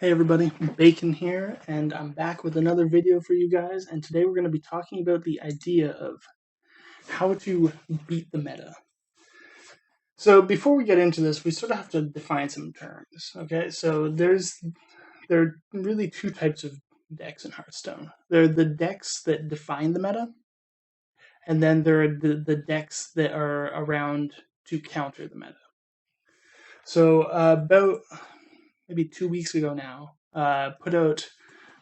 Hey everybody, Bacon here, and I'm back with another video for you guys, and today we're going to be talking about the idea of how to beat the meta. So before we get into this, we sort of have to define some terms, okay? So there are really two types of decks in Hearthstone. There are the decks that define the meta, and then there are the decks that are around to counter the meta. So about maybe 2 weeks ago now, put out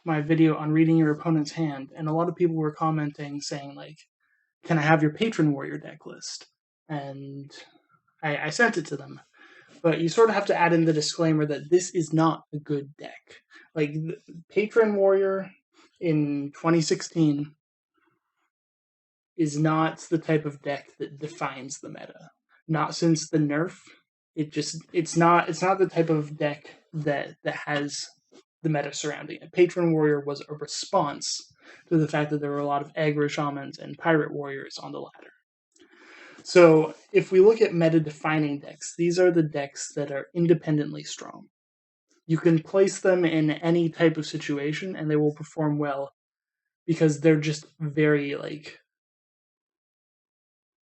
my video on reading your opponent's hand, and a lot of people were commenting saying, like, can I have your Patron Warrior deck list? And I sent it to them. But you sort of have to add in the disclaimer that this is not a good deck. Like, Patron Warrior in 2016 is not the type of deck that defines the meta. Not since the nerf. It's not the type of deck that has the meta surrounding it. Patron Warrior was a response to the fact that there were a lot of aggro shamans and pirate warriors on the ladder. So if we look at meta-defining decks, these are the decks that are independently strong. You can place them in any type of situation and they will perform well because they're just very,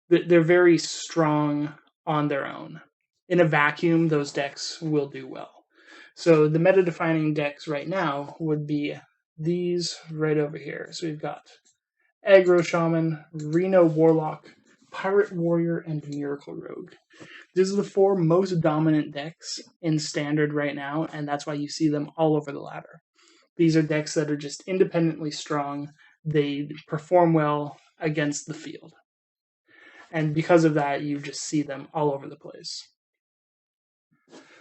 they're very strong on their own. In a vacuum, those decks will do well. So the meta-defining decks right now would be these right over here. So we've got Aggro Shaman, Reno Warlock, Pirate Warrior, and Miracle Rogue. These are the four most dominant decks in Standard right now, and that's why you see them all over the ladder. These are decks that are just independently strong. They perform well against the field. And because of that, you just see them all over the place.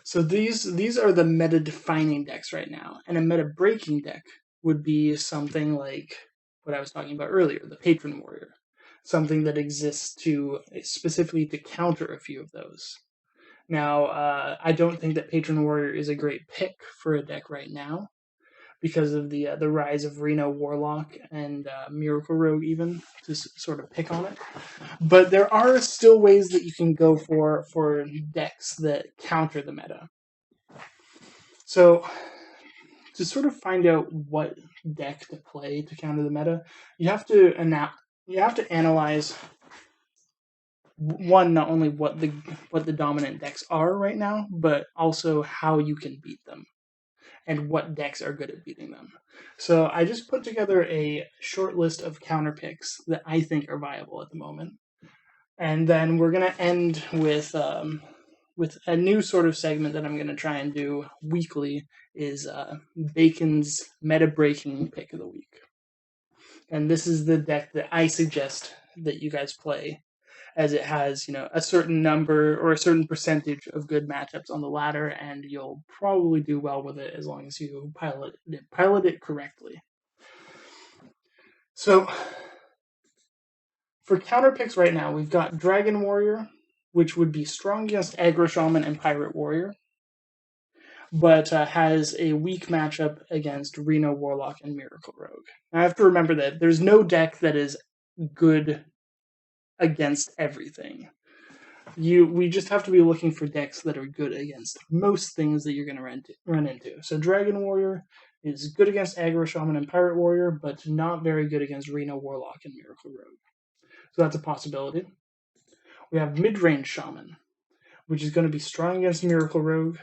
So these are the meta-defining decks right now, and a meta-breaking deck would be something like what I was talking about earlier, the Patron Warrior, something that exists specifically to counter a few of those. Now, I don't think that Patron Warrior is a great pick for a deck right now because of the rise of Reno Warlock and Miracle Rogue, even to sort of pick on it. But there are still ways that you can go for decks that counter the meta. So to sort of find out what deck to play to counter the meta, you have to analyze one, not only what the dominant decks are right now, but also how you can beat them and what decks are good at beating them. So I just put together a short list of counter picks that I think are viable at the moment. And then we're going to end with a new sort of segment that I'm going to try and do weekly is Bacon's meta-breaking pick of the week. And this is the deck that I suggest that you guys play, as it has, a certain number or a certain percentage of good matchups on the ladder, and you'll probably do well with it as long as you pilot it correctly. So for counter picks right now, we've got Dragon Warrior, which would be strong against Aggro Shaman and Pirate Warrior, but has a weak matchup against Reno Warlock and Miracle Rogue. Now, I have to remember that there's no deck that is good against everything. We just have to be looking for decks that are good against most things that you're going to run into. So Dragon Warrior is good against Aggro Shaman and Pirate Warrior, but not very good against Reno Warlock and Miracle Rogue. So that's a possibility. We have Mid-Range Shaman, which is going to be strong against Miracle Rogue.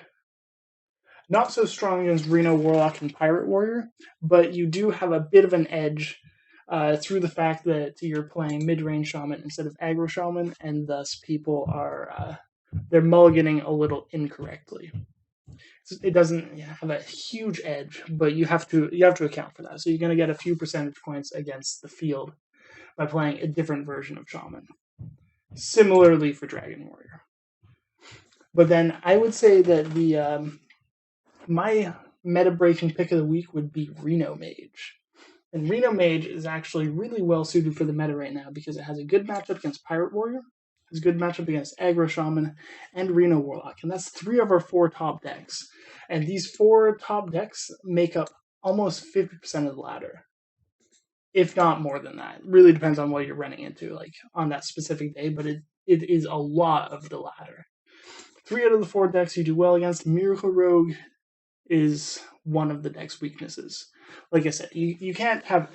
Not so strong against Reno Warlock and Pirate Warrior, but you do have a bit of an edge through the fact that you're playing Mid-Range Shaman instead of Aggro Shaman, and thus people are they're mulliganing a little incorrectly. It doesn't have a huge edge, but you have to account for that. So you're going to get a few percentage points against the field by playing a different version of Shaman. Similarly for Dragon Warrior. But then I would say that my meta-breaking pick of the week would be Reno Mage. And Reno Mage is actually really well suited for the meta right now because it has a good matchup against Pirate Warrior, has a good matchup against Aggro Shaman, and Reno Warlock. And that's 3 of our 4 top decks. And these 4 top decks make up almost 50% of the ladder, if not more than that. It really depends on what you're running into, like on that specific day, but it is a lot of the ladder. 3 out of the 4 decks you do well against. Miracle Rogue is one of the deck's weaknesses. Like I said, you can't have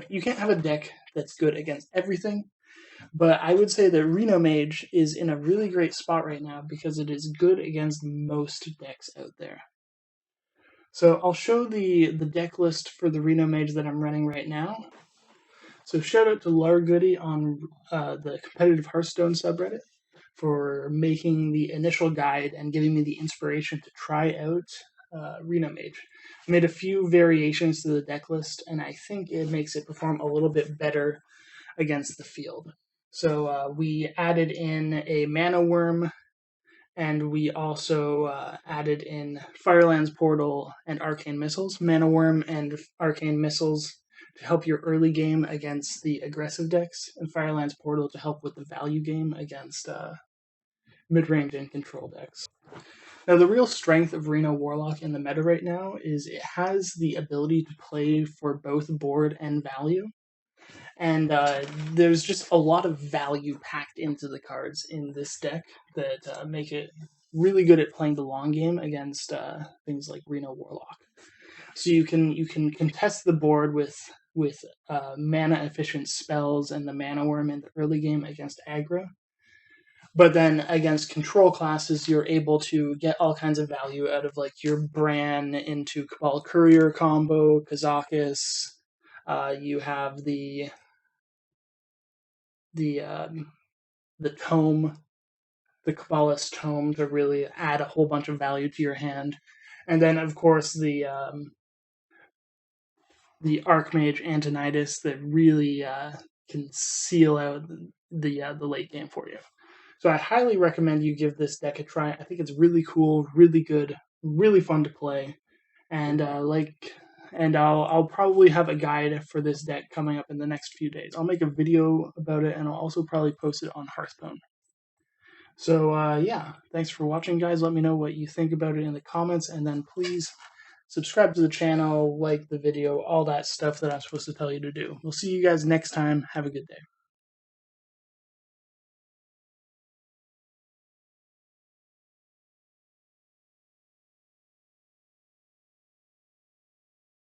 you can't have a deck that's good against everything, but I would say that Reno Mage is in a really great spot right now because it is good against most decks out there. So I'll show the deck list for the Reno Mage that I'm running right now. So shout out to Largoody on the competitive Hearthstone subreddit for making the initial guide and giving me the inspiration to try out Reno Mage. I made a few variations to the deck list, and I think it makes it perform a little bit better against the field. So we added in a Mana Worm, and we also added in Firelands Portal and Arcane Missiles. Mana Worm and Arcane Missiles to help your early game against the aggressive decks, and Firelands Portal to help with the value game against mid-range and control decks. Now, the real strength of Reno Warlock in the meta right now is it has the ability to play for both board and value. And there's just a lot of value packed into the cards in this deck that make it really good at playing the long game against things like Reno Warlock. So you can contest the board with mana efficient spells and the Mana Worm in the early game against aggro. But then against control classes, you're able to get all kinds of value out of like your Bran into Cabal Courier combo, Kazakis. You have the tome, the Kabbalist tome, to really add a whole bunch of value to your hand, and then of course the Archmage Antonidas that really can seal out the late game for you. So I highly recommend you give this deck a try. I think it's really cool, really good, really fun to play, and I'll probably have a guide for this deck coming up in the next few days. I'll make a video about it, and I'll also probably post it on Hearthstone. So yeah, thanks for watching, guys. Let me know what you think about it in the comments, and then please subscribe to the channel, like the video, all that stuff that I'm supposed to tell you to do. We'll see you guys next time. Have a good day.